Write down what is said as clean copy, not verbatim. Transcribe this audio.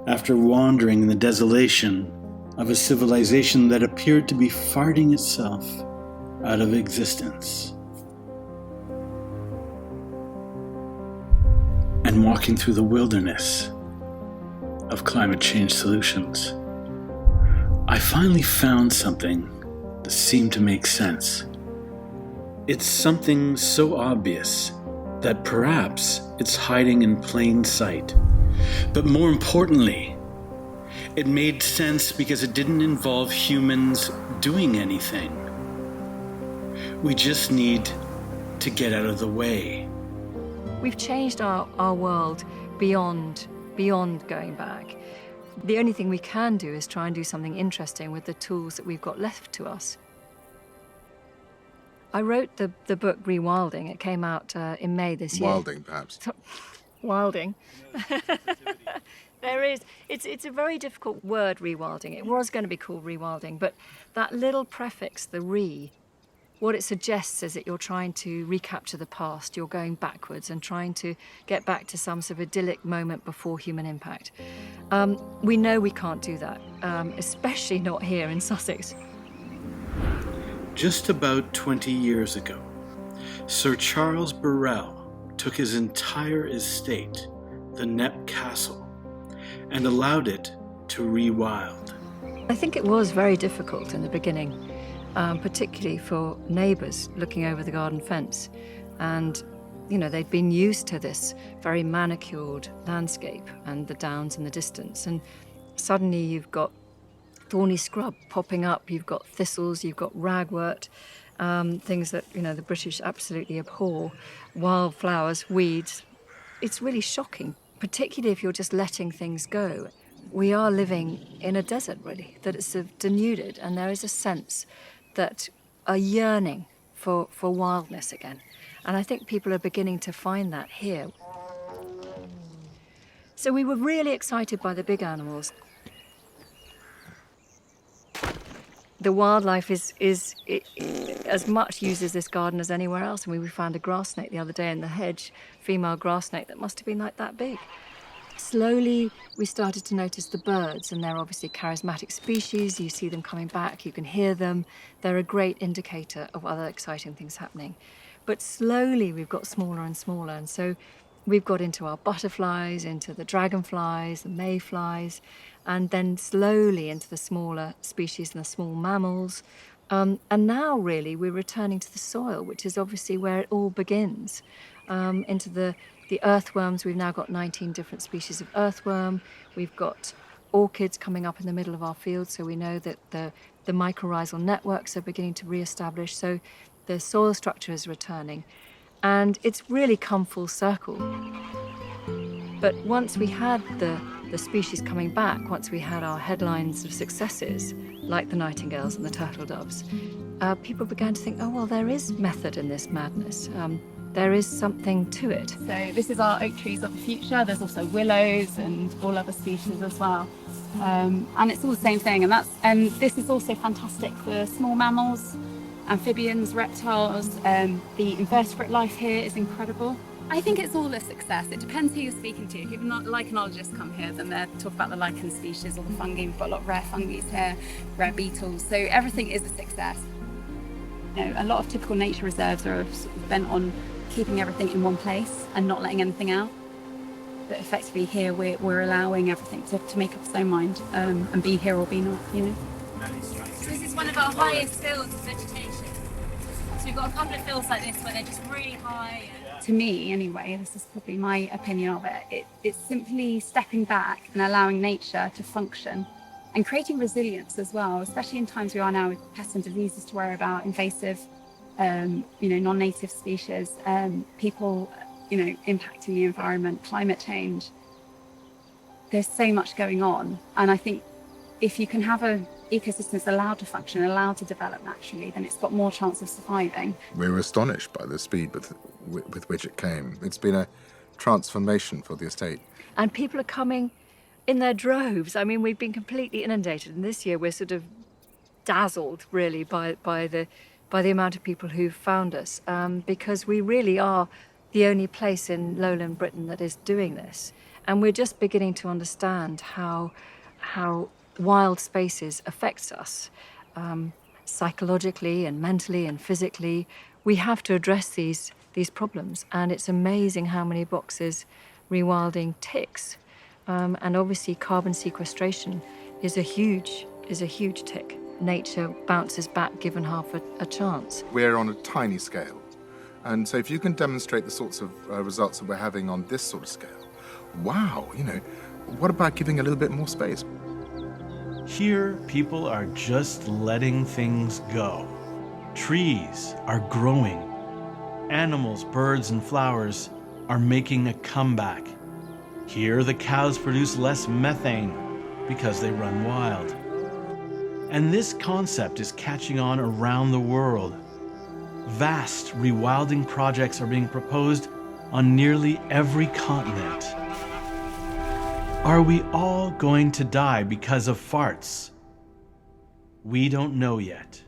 after wandering in the desolation of a civilization that appeared to be farting itself out of existence, and walking through the wilderness of climate change solutions, I finally found something that seemed to make sense. It's something so obvious that perhaps it's hiding in plain sight. But more importantly, it made sense because it didn't involve humans doing anything. We just need to get out of the way. We've changed our world beyond going back. The only thing we can do is try and do something interesting with the tools that we've got left to us. I wrote the book Rewilding. It came out in May this year. Wilding, perhaps. Wilding. It's a very difficult word, rewilding. It was going to be called rewilding, but that little prefix, the re, what it suggests is that you're trying to recapture the past. You're going backwards and trying to get back to some sort of idyllic moment before human impact. We know we can't do that, especially not here in Sussex. Just about 20 years ago, Sir Charles Burrell took his entire estate, the Knepp Castle, and allowed it to rewild. I think it was very difficult in the beginning, particularly for neighbours looking over the garden fence. And, you know, they'd been used to this very manicured landscape and the downs in the distance. And suddenly you've got thorny scrub popping up, you've got thistles, you've got ragwort, things that, you know, the British absolutely abhor, wildflowers, weeds. It's really shocking, particularly if you're just letting things go. We are living in a desert, really, that is denuded, and there is a sense that a yearning for wildness again. And I think people are beginning to find that here. So we were really excited by the big animals. The wildlife is as much uses this garden as anywhere else. I mean, we found a grass snake the other day in the hedge, female grass snake that must have been like that big. Slowly, we started to notice the birds, and they're obviously charismatic species. You see them coming back, you can hear them. They're a great indicator of other exciting things happening. But slowly, we've got smaller and smaller, and so we've got into our butterflies, into the dragonflies, the mayflies, and then slowly into the smaller species and the small mammals. And now, really, we're returning to the soil, which is obviously where it all begins. Into the earthworms. We've now got 19 different species of earthworm. We've got orchids coming up in the middle of our field, so we know that the mycorrhizal networks are beginning to re-establish, so the soil structure is returning. And it's really come full circle. But once we had the species coming back, once we had our headlines of successes, like the nightingales and the turtle doves, people began to think, oh, well, there is method in this madness. There is something to it. So this is our oak trees of the future. There's also willows and all other species as well. And it's all the same thing. And this is also fantastic for small mammals, amphibians, reptiles. The invertebrate life here is incredible. I think it's all a success. It depends who you're speaking to. If lichenologists come here, then they talk about the lichen species or the fungi. We've got a lot of rare fungi here, rare beetles. So everything is a success. You know, a lot of typical nature reserves are sort of bent on keeping everything in one place and not letting anything out. But effectively here we're allowing everything to make up its own mind and be here or be not, you know. So this is one of our highest fields of vegetation. So we've got a couple of fields like this where they're just really high. To me, anyway, this is probably my opinion of it, it's simply stepping back and allowing nature to function and creating resilience as well, especially in times we are now with pests and diseases to worry about, invasive, non-native species, people, impacting the environment, climate change. There's so much going on. And I think if you can have an ecosystem that's allowed to function, allowed to develop naturally, then it's got more chance of surviving. We were astonished by the speed with which it came. It's been a transformation for the estate. And people are coming in their droves. I mean, we've been completely inundated. And this year we're sort of dazzled, really, by the amount of people who've found us, because we really are the only place in lowland Britain that is doing this. And we're just beginning to understand how wild spaces affects us psychologically and mentally and physically. We have to address these problems, and it's amazing how many boxes rewilding ticks. And obviously carbon sequestration is a huge tick. Nature bounces back given half a chance. We're on a tiny scale. And so if you can demonstrate the sorts of results that we're having on this sort of scale, wow, what about giving a little bit more space? Here, people are just letting things go. Trees are growing. Animals, birds, and flowers are making a comeback. Here, the cows produce less methane because they run wild. And this concept is catching on around the world. Vast rewilding projects are being proposed on nearly every continent. Are we all going to die because of farts? We don't know yet.